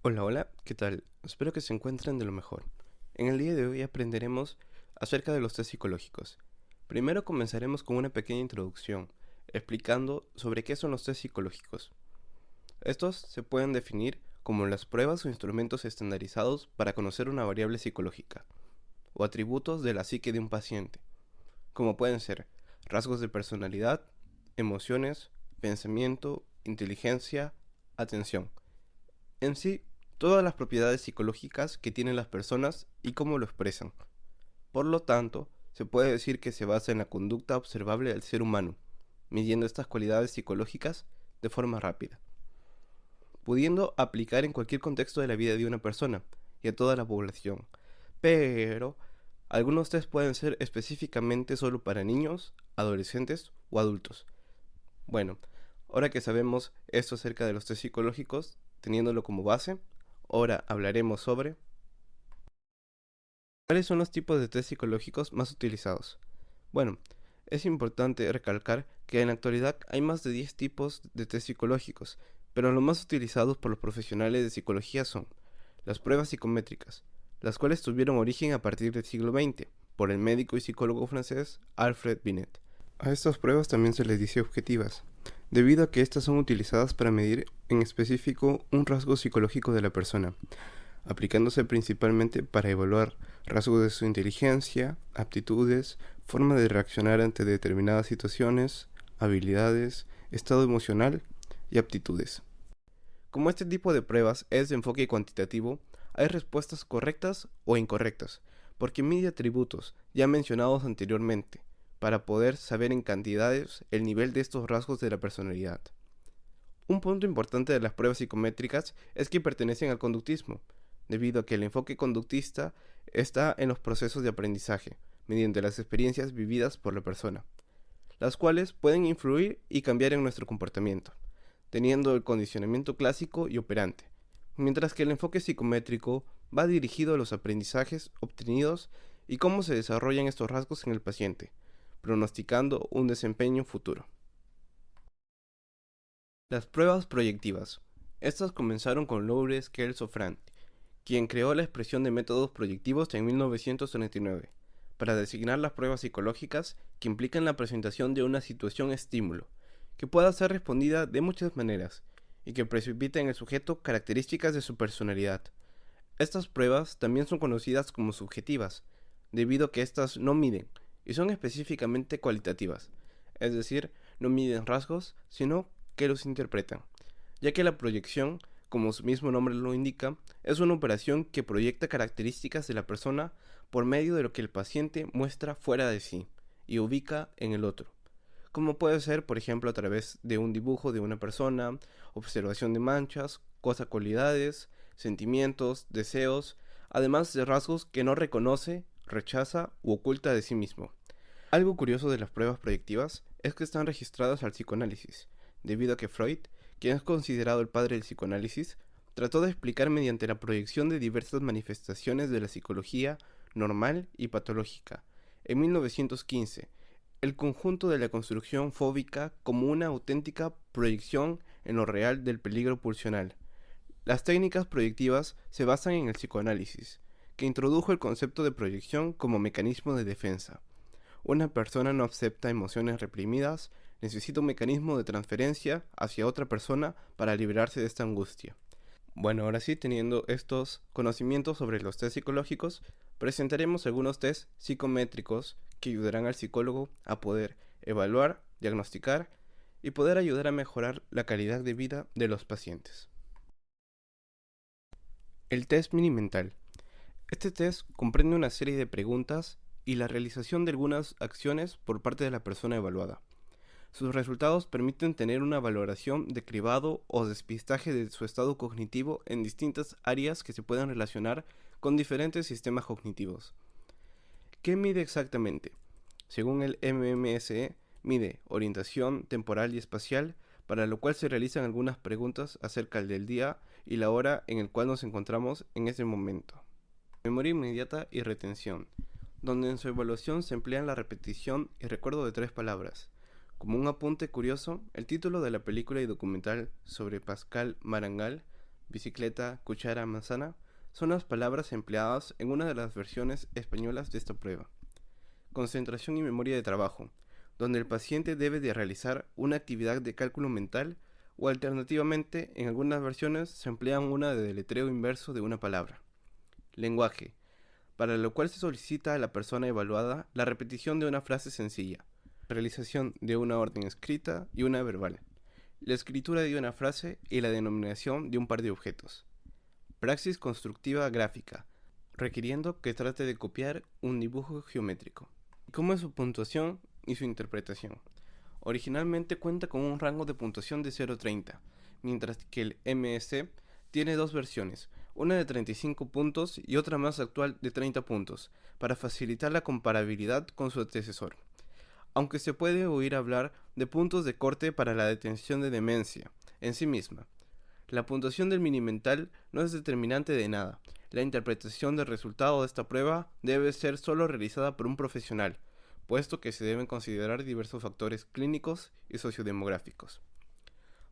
Hola, hola, ¿qué tal? Espero que se encuentren de lo mejor. En el día de hoy aprenderemos acerca de los test psicológicos. Primero comenzaremos con una pequeña introducción, explicando sobre qué son los test psicológicos. Estos se pueden definir como las pruebas o instrumentos estandarizados para conocer una variable psicológica, o atributos de la psique de un paciente, como pueden ser rasgos de personalidad, emociones, pensamiento, inteligencia, atención. En sí, todas las propiedades psicológicas que tienen las personas y cómo lo expresan. Por lo tanto, se puede decir que se basa en la conducta observable del ser humano, midiendo estas cualidades psicológicas de forma rápida, pudiendo aplicar en cualquier contexto de la vida de una persona y a toda la población. Pero algunos test pueden ser específicamente solo para niños, adolescentes o adultos. Bueno, ahora que sabemos esto acerca de los test psicológicos, teniéndolo como base, ahora hablaremos sobre cuáles son los tipos de test psicológicos más utilizados. Bueno, es importante recalcar que en la actualidad hay más de 10 tipos de test psicológicos, pero los más utilizados por los profesionales de psicología son las pruebas psicométricas, las cuales tuvieron origen a partir del siglo XX, por el médico y psicólogo francés Alfred Binet. A estas pruebas también se les dice objetivas, debido a que estas son utilizadas para medir en específico un rasgo psicológico de la persona, aplicándose principalmente para evaluar rasgos de su inteligencia, aptitudes, forma de reaccionar ante determinadas situaciones, habilidades, estado emocional y aptitudes. Como este tipo de pruebas es de enfoque cuantitativo, hay respuestas correctas o incorrectas, porque mide atributos ya mencionados anteriormente, para poder saber en cantidades el nivel de estos rasgos de la personalidad. Un punto importante de las pruebas psicométricas es que pertenecen al conductismo, debido a que el enfoque conductista está en los procesos de aprendizaje, mediante las experiencias vividas por la persona, las cuales pueden influir y cambiar en nuestro comportamiento, teniendo el condicionamiento clásico y operante, mientras que el enfoque psicométrico va dirigido a los aprendizajes obtenidos y cómo se desarrollan estos rasgos en el paciente, pronosticando un desempeño futuro. Las pruebas proyectivas. Estas comenzaron con Laurence Kelso-Frank, quien creó la expresión de métodos proyectivos en 1939, para designar las pruebas psicológicas que implican la presentación de una situación estímulo, que pueda ser respondida de muchas maneras, y que precipita en el sujeto características de su personalidad. Estas pruebas también son conocidas como subjetivas, debido a que éstas no miden, y son específicamente cualitativas, es decir, no miden rasgos, sino que los interpretan, ya que la proyección, como su mismo nombre lo indica, es una operación que proyecta características de la persona por medio de lo que el paciente muestra fuera de sí y ubica en el otro, como puede ser, por ejemplo, a través de un dibujo de una persona, observación de manchas, cosas, cualidades, sentimientos, deseos, además de rasgos que no reconoce, rechaza u oculta de sí mismo. Algo curioso de las pruebas proyectivas es que están registradas al psicoanálisis, debido a que Freud, quien es considerado el padre del psicoanálisis, trató de explicar mediante la proyección de diversas manifestaciones de la psicología normal y patológica, en 1915, el conjunto de la construcción fóbica como una auténtica proyección en lo real del peligro pulsional. Las técnicas proyectivas se basan en el psicoanálisis, que introdujo el concepto de proyección como mecanismo de defensa. Una persona no acepta emociones reprimidas, necesita un mecanismo de transferencia hacia otra persona para librarse de esta angustia. Bueno, ahora sí, teniendo estos conocimientos sobre los test psicológicos, presentaremos algunos test psicométricos que ayudarán al psicólogo a poder evaluar, diagnosticar y poder ayudar a mejorar la calidad de vida de los pacientes. El test mini mental. Este test comprende una serie de preguntas y la realización de algunas acciones por parte de la persona evaluada. Sus resultados permiten tener una valoración de cribado o despistaje de su estado cognitivo en distintas áreas que se pueden relacionar con diferentes sistemas cognitivos. ¿Qué mide exactamente? Según el MMSE, mide orientación temporal y espacial, para lo cual se realizan algunas preguntas acerca del día y la hora en el cual nos encontramos en ese momento. Memoria inmediata y retención, donde en su evaluación se emplean la repetición y recuerdo de 3 palabras. Como un apunte curioso, el título de la película y documental sobre Pascal Maragall, bicicleta, cuchara, manzana son las palabras empleadas en una de las versiones españolas de esta prueba. Concentración y memoria de trabajo, donde el paciente debe de realizar una actividad de cálculo mental o alternativamente en algunas versiones se emplea una de deletreo inverso de una palabra. Lenguaje, para lo cual se solicita a la persona evaluada la repetición de una frase sencilla, realización de una orden escrita y una verbal, la escritura de una frase y la denominación de un par de objetos. Praxis constructiva gráfica, requiriendo que trate de copiar un dibujo geométrico. ¿Cómo es su puntuación y su interpretación? Originalmente cuenta con un rango de puntuación de 0 a 30, mientras que el MS tiene dos versiones, una de 35 puntos y otra más actual de 30 puntos, para facilitar la comparabilidad con su antecesor. Aunque se puede oír hablar de puntos de corte para la detención de demencia en sí misma. La puntuación del minimental no es determinante de nada. La interpretación del resultado de esta prueba debe ser solo realizada por un profesional, puesto que se deben considerar diversos factores clínicos y sociodemográficos.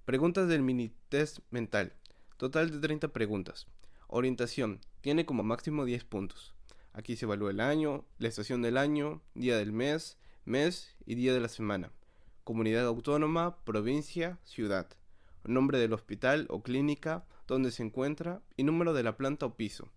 Preguntas del mini-test mental. Total de 30 preguntas. Orientación. Tiene como máximo 10 puntos. Aquí se evalúa el año, la estación del año, día del mes, mes y día de la semana. Comunidad autónoma, provincia, ciudad. Nombre del hospital o clínica donde se encuentra y número de la planta o piso.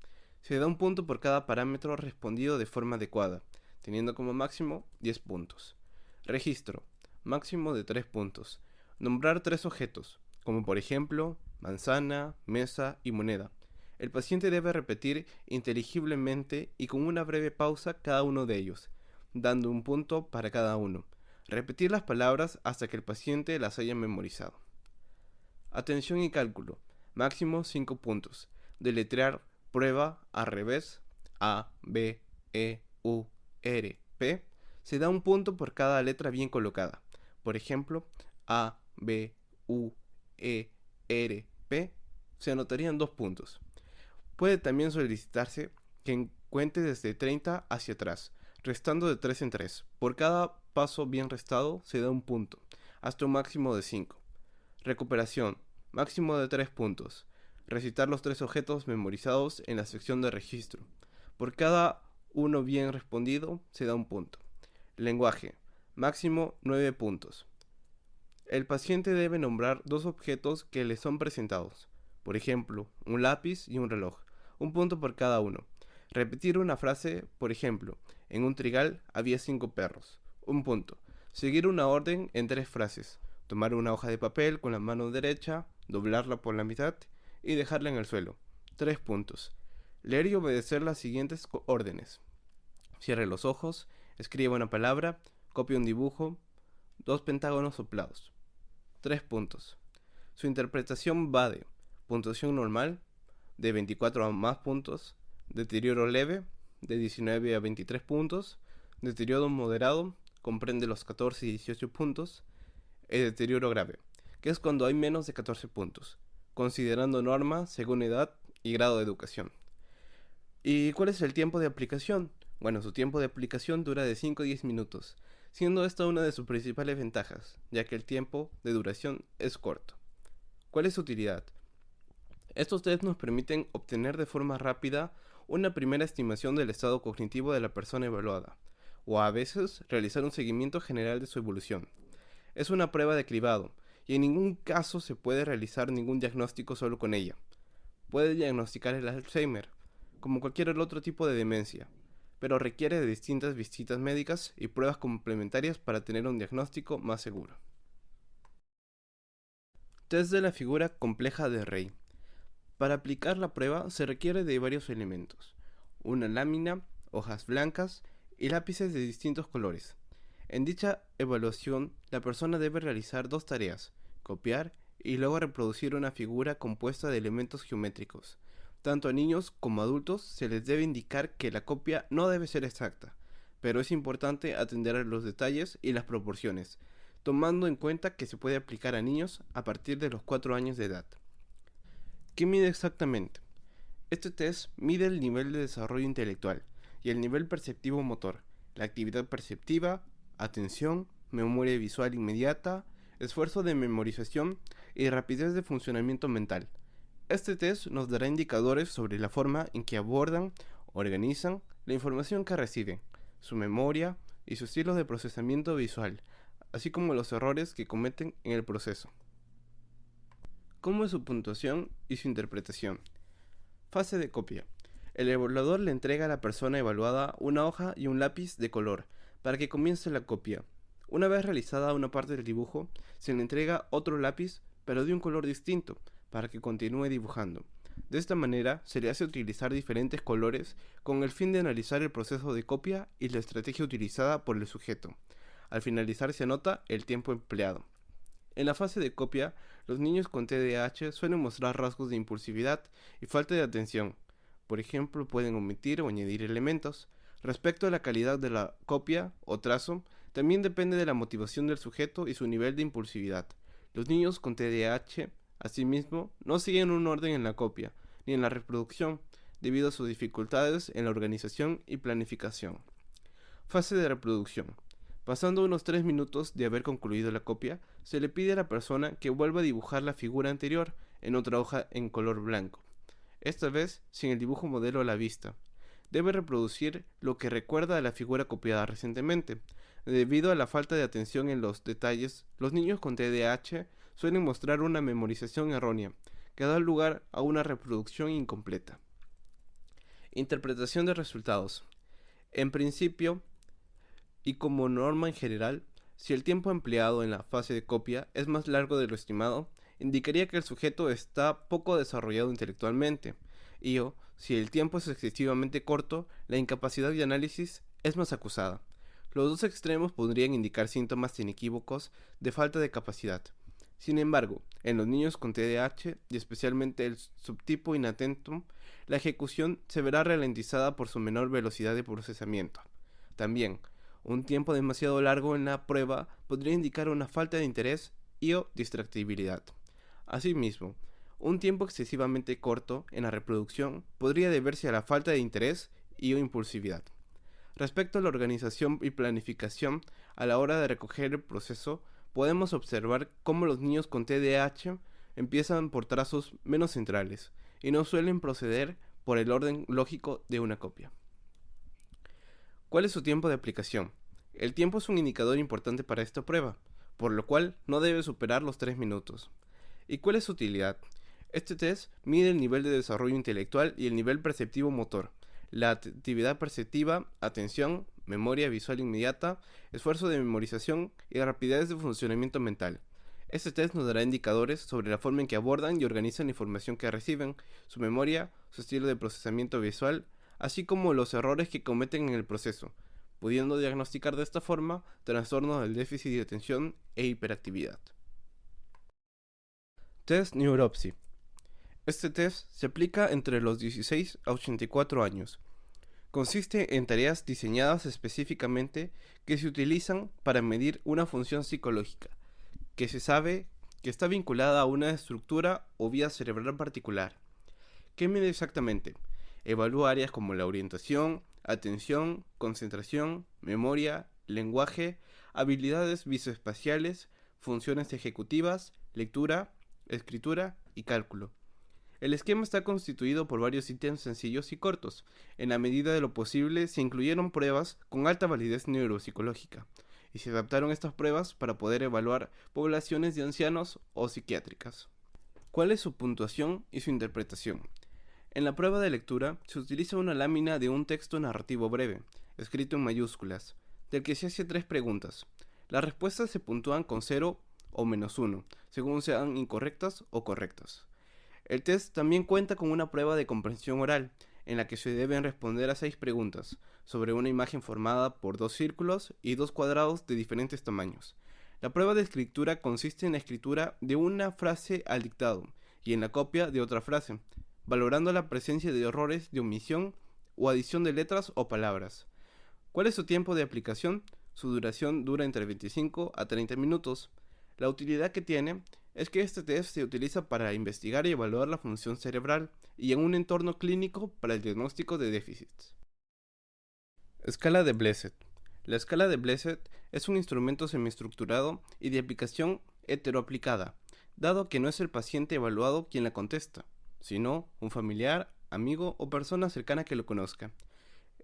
Se da un punto por cada parámetro respondido de forma adecuada, teniendo como máximo 10 puntos. Registro. Máximo de 3 puntos. Nombrar 3 objetos, como por ejemplo, manzana, mesa y moneda. El paciente debe repetir inteligiblemente y con una breve pausa cada uno de ellos, dando un punto para cada uno. Repetir las palabras hasta que el paciente las haya memorizado. Atención y cálculo. Máximo 5 puntos. Deletrear prueba al revés. A, B, E, U, R, P. Se da un punto por cada letra bien colocada. Por ejemplo, A, B, U, E, R, P. Se anotarían 2 puntos. Puede también solicitarse que cuente desde 30 hacia atrás, restando de 3 en 3. Por cada paso bien restado se da un punto, hasta un máximo de 5. Recuperación. Máximo de 3 puntos. Recitar los 3 objetos memorizados en la sección de registro. Por cada uno bien respondido se da un punto. Lenguaje. Máximo 9 puntos. El paciente debe nombrar 2 objetos que le son presentados. Por ejemplo, un lápiz y un reloj. Un punto por cada uno. Repetir una frase, por ejemplo, en un trigal había 5 perros. Un punto. Seguir una orden en 3 frases. Tomar una hoja de papel con la mano derecha, doblarla por la mitad y dejarla en el suelo. 3 puntos. Leer y obedecer las siguientes órdenes. Cierre los ojos, escriba una palabra, copie un dibujo, 2 pentágonos soplados. 3 puntos. Su interpretación va de puntuación normal, de 24 a más puntos, deterioro leve, de 19 a 23 puntos, deterioro moderado, comprende los 14 y 18 puntos, y deterioro grave, que es cuando hay menos de 14 puntos, considerando norma según edad y grado de educación. ¿Y cuál es el tiempo de aplicación? Bueno, su tiempo de aplicación dura de 5 a 10 minutos, siendo esta una de sus principales ventajas, ya que el tiempo de duración es corto. ¿Cuál es su utilidad? Estos tests nos permiten obtener de forma rápida una primera estimación del estado cognitivo de la persona evaluada, o a veces realizar un seguimiento general de su evolución. Es una prueba de cribado, y en ningún caso se puede realizar ningún diagnóstico solo con ella. Puede diagnosticar el Alzheimer, como cualquier otro tipo de demencia, pero requiere de distintas visitas médicas y pruebas complementarias para tener un diagnóstico más seguro. Test de la figura compleja de Rey. Para aplicar la prueba se requiere de varios elementos: una lámina, hojas blancas y lápices de distintos colores. En dicha evaluación, la persona debe realizar 2 tareas: copiar y luego reproducir una figura compuesta de elementos geométricos. Tanto a niños como a adultos se les debe indicar que la copia no debe ser exacta, pero es importante atender a los detalles y las proporciones, tomando en cuenta que se puede aplicar a niños a partir de los 4 años de edad. ¿Qué mide exactamente? Este test mide el nivel de desarrollo intelectual y el nivel perceptivo motor, la actividad perceptiva, atención, memoria visual inmediata, esfuerzo de memorización y rapidez de funcionamiento mental. Este test nos dará indicadores sobre la forma en que abordan, organizan la información que reciben, su memoria y su estilo de procesamiento visual, así como los errores que cometen en el proceso. ¿Cómo es su puntuación y su interpretación? Fase de copia. El evaluador le entrega a la persona evaluada una hoja y un lápiz de color para que comience la copia. Una vez realizada una parte del dibujo, se le entrega otro lápiz, pero de un color distinto, para que continúe dibujando. De esta manera, se le hace utilizar diferentes colores con el fin de analizar el proceso de copia y la estrategia utilizada por el sujeto. Al finalizar se anota el tiempo empleado. En la fase de copia, los niños con TDAH suelen mostrar rasgos de impulsividad y falta de atención. Por ejemplo, pueden omitir o añadir elementos. Respecto a la calidad de la copia o trazo, también depende de la motivación del sujeto y su nivel de impulsividad. Los niños con TDAH, asimismo, no siguen un orden en la copia ni en la reproducción, debido a sus dificultades en la organización y planificación. Fase de reproducción. Pasando unos 3 minutos de haber concluido la copia, se le pide a la persona que vuelva a dibujar la figura anterior en otra hoja en color blanco, esta vez sin el dibujo modelo a la vista. Debe reproducir lo que recuerda a la figura copiada recientemente. Debido a la falta de atención en los detalles, los niños con TDAH suelen mostrar una memorización errónea, que da lugar a una reproducción incompleta. Interpretación de resultados. En principio, y como norma en general, si el tiempo empleado en la fase de copia es más largo de lo estimado, indicaría que el sujeto está poco desarrollado intelectualmente, o si el tiempo es excesivamente corto, la incapacidad de análisis es más acusada. Los dos extremos podrían indicar síntomas inequívocos de falta de capacidad. Sin embargo, en los niños con TDAH, y especialmente el subtipo inatento, la ejecución se verá ralentizada por su menor velocidad de procesamiento. También, un tiempo demasiado largo en la prueba podría indicar una falta de interés o distractibilidad. Asimismo, un tiempo excesivamente corto en la reproducción podría deberse a la falta de interés o impulsividad. Respecto a la organización y planificación a la hora de recoger el proceso, podemos observar cómo los niños con TDAH empiezan por trazos menos centrales y no suelen proceder por el orden lógico de una copia. ¿Cuál es su tiempo de aplicación? El tiempo es un indicador importante para esta prueba, por lo cual no debe superar los 3 minutos. ¿Y cuál es su utilidad? Este test mide el nivel de desarrollo intelectual y el nivel perceptivo motor, la actividad perceptiva, atención, memoria visual inmediata, esfuerzo de memorización y rapidez de funcionamiento mental. Este test nos dará indicadores sobre la forma en que abordan y organizan la información que reciben, su memoria, su estilo de procesamiento visual, así como los errores que cometen en el proceso, pudiendo diagnosticar de esta forma trastornos del déficit de atención e hiperactividad. Test Neuropsy. Este test se aplica entre los 16 a 84 años. Consiste en tareas diseñadas específicamente que se utilizan para medir una función psicológica, que se sabe que está vinculada a una estructura o vía cerebral particular. ¿Qué mide exactamente? Evalúa áreas como la orientación, atención, concentración, memoria, lenguaje, habilidades visoespaciales, funciones ejecutivas, lectura, escritura y cálculo. El esquema está constituido por varios ítems sencillos y cortos. En la medida de lo posible se incluyeron pruebas con alta validez neuropsicológica y se adaptaron estas pruebas para poder evaluar poblaciones de ancianos o psiquiátricas. ¿Cuál es su puntuación y su interpretación? En la prueba de lectura se utiliza una lámina de un texto narrativo breve, escrito en mayúsculas, del que se hace 3 preguntas. Las respuestas se puntúan con 0 o -1, según sean incorrectas o correctas. El test también cuenta con una prueba de comprensión oral, en la que se deben responder a 6 preguntas, sobre una imagen formada por 2 círculos y 2 cuadrados de diferentes tamaños. La prueba de escritura consiste en la escritura de una frase al dictado, y en la copia de otra frase, valorando la presencia de errores de omisión o adición de letras o palabras. ¿Cuál es su tiempo de aplicación? Su duración dura entre 25 a 30 minutos. La utilidad que tiene es que este test se utiliza para investigar y evaluar la función cerebral y en un entorno clínico para el diagnóstico de déficits. Escala de Blessed. La escala de Blessed es un instrumento semiestructurado y de aplicación heteroaplicada, dado que no es el paciente evaluado quien la contesta. sino un familiar, amigo o persona cercana que lo conozca.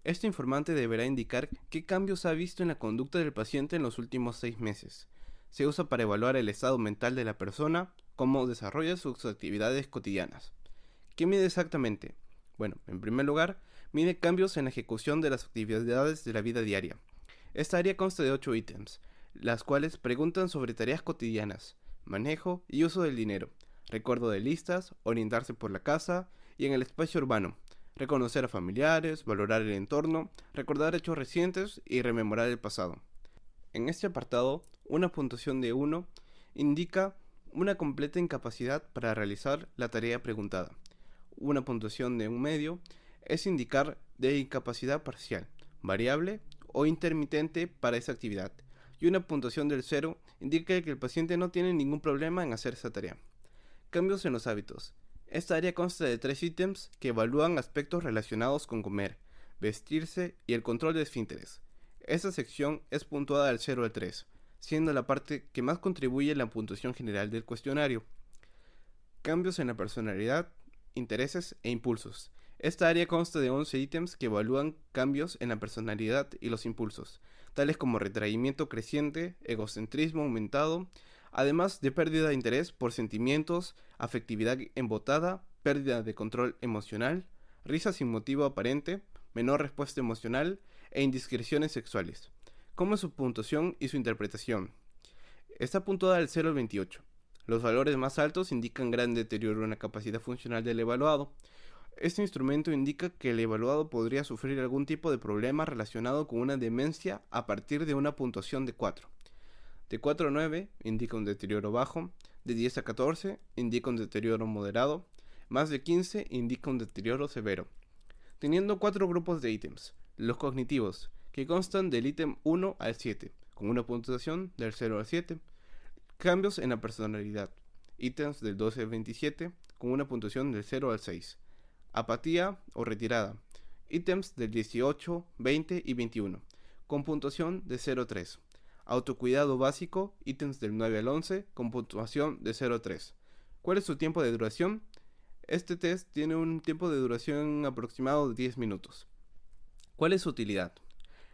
Este informante deberá indicar qué cambios ha visto en la conducta del paciente en los últimos 6 meses. Se usa para evaluar el estado mental de la persona, cómo desarrolla sus actividades cotidianas. ¿Qué mide exactamente? Bueno, en primer lugar, mide cambios en la ejecución de las actividades de la vida diaria. Esta área consta de 8 ítems, las cuales preguntan sobre tareas cotidianas, manejo y uso del dinero, recuerdo de listas, orientarse por la casa y en el espacio urbano, reconocer a familiares, valorar el entorno, recordar hechos recientes y rememorar el pasado. En este apartado, una puntuación de 1 indica una completa incapacidad para realizar la tarea preguntada. Una puntuación de un medio es indicar de incapacidad parcial, variable o intermitente para esa actividad. Y una puntuación del 0 indica que el paciente no tiene ningún problema en hacer esa tarea. Cambios en los hábitos. Esta área consta de 3 ítems que evalúan aspectos relacionados con comer, vestirse y el control de esfínteres. Esta sección es puntuada del 0 al 3, siendo la parte que más contribuye en la puntuación general del cuestionario. Cambios en la personalidad, intereses e impulsos. Esta área consta de 11 ítems que evalúan cambios en la personalidad y los impulsos, tales como retraimiento creciente, egocentrismo aumentado, además de pérdida de interés por sentimientos, afectividad embotada, pérdida de control emocional, risa sin motivo aparente, menor respuesta emocional e indiscreciones sexuales. ¿Cómo es su puntuación y su interpretación? Está puntuada del 0 al 28. Los valores más altos indican gran deterioro en la capacidad funcional del evaluado. Este instrumento indica que el evaluado podría sufrir algún tipo de problema relacionado con una demencia a partir de una puntuación de 4. De 4 a 9 indica un deterioro bajo, de 10 a 14 indica un deterioro moderado, más de 15 indica un deterioro severo. Teniendo 4 grupos de ítems, los cognitivos, que constan del ítem 1 al 7, con una puntuación del 0 al 7. Cambios en la personalidad, ítems del 12 al 27, con una puntuación del 0 al 6. Apatía o retirada, ítems del 18, 20 y 21, con puntuación de 0 a 3. Autocuidado básico, ítems del 9 al 11, con puntuación de 0 a 3. ¿Cuál es su tiempo de duración? Este test tiene un tiempo de duración aproximado de 10 minutos. ¿Cuál es su utilidad?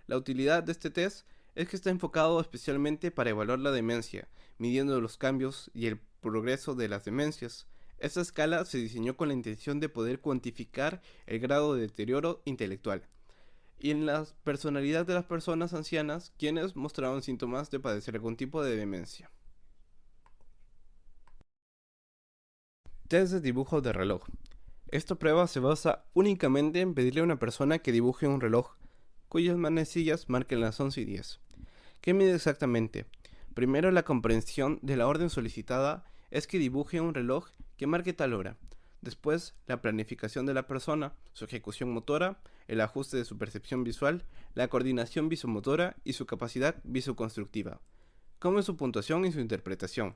La utilidad de este test es que está enfocado especialmente para evaluar la demencia, midiendo los cambios y el progreso de las demencias. Esta escala se diseñó con la intención de poder cuantificar el grado de deterioro intelectual y en la personalidad de las personas ancianas quienes mostraban síntomas de padecer algún tipo de demencia. Test de dibujo de reloj. Esta prueba se basa únicamente en pedirle a una persona que dibuje un reloj cuyas manecillas marquen las 11 y 10. ¿Qué mide exactamente? Primero, la comprensión de la orden solicitada es que dibuje un reloj que marque tal hora. Después, la planificación de la persona, su ejecución motora, el ajuste de su percepción visual, la coordinación visomotora y su capacidad visoconstructiva. ¿Cómo es su puntuación y su interpretación?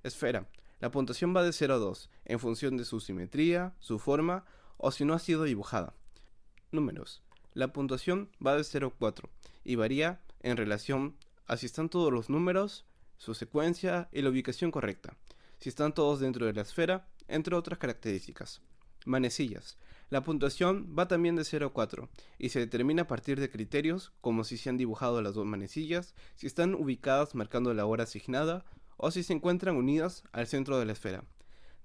Esfera. La puntuación va de 0 a 2, en función de su simetría, su forma o si no ha sido dibujada. Números. La puntuación va de 0 a 4 y varía en relación a si están todos los números, su secuencia y la ubicación correcta, si están todos dentro de la esfera, entre otras características. Manecillas. La puntuación va también de 0 a 4 y se determina a partir de criterios como si se han dibujado las dos manecillas, si están ubicadas marcando la hora asignada o si se encuentran unidas al centro de la esfera.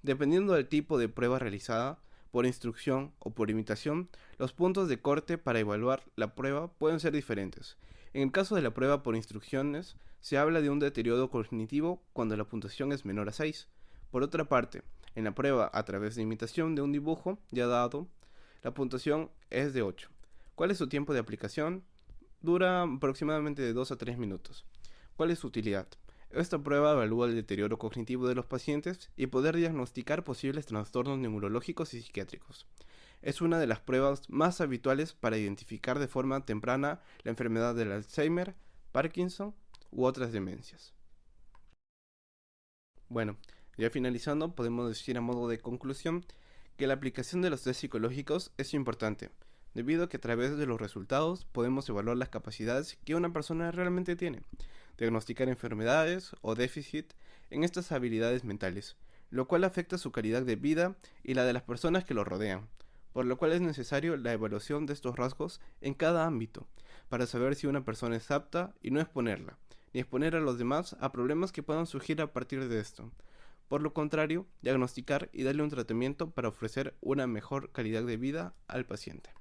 Dependiendo del tipo de prueba realizada, por instrucción o por imitación, los puntos de corte para evaluar la prueba pueden ser diferentes. En el caso de la prueba por instrucciones, se habla de un deterioro cognitivo cuando la puntuación es menor a 6. Por otra parte, en la prueba a través de imitación de un dibujo ya dado, la puntuación es de 8. ¿Cuál es su tiempo de aplicación? Dura aproximadamente de 2 a 3 minutos. ¿Cuál es su utilidad? Esta prueba evalúa el deterioro cognitivo de los pacientes y poder diagnosticar posibles trastornos neurológicos y psiquiátricos. Es una de las pruebas más habituales para identificar de forma temprana la enfermedad del Alzheimer, Parkinson u otras demencias. Bueno, ya finalizando, podemos decir a modo de conclusión que la aplicación de los test psicológicos es importante, debido a que a través de los resultados podemos evaluar las capacidades que una persona realmente tiene, diagnosticar enfermedades o déficit en estas habilidades mentales, lo cual afecta su calidad de vida y la de las personas que lo rodean, por lo cual es necesario la evaluación de estos rasgos en cada ámbito, para saber si una persona es apta y no exponerla, ni exponer a los demás a problemas que puedan surgir a partir de esto. Por lo contrario, diagnosticar y darle un tratamiento para ofrecer una mejor calidad de vida al paciente.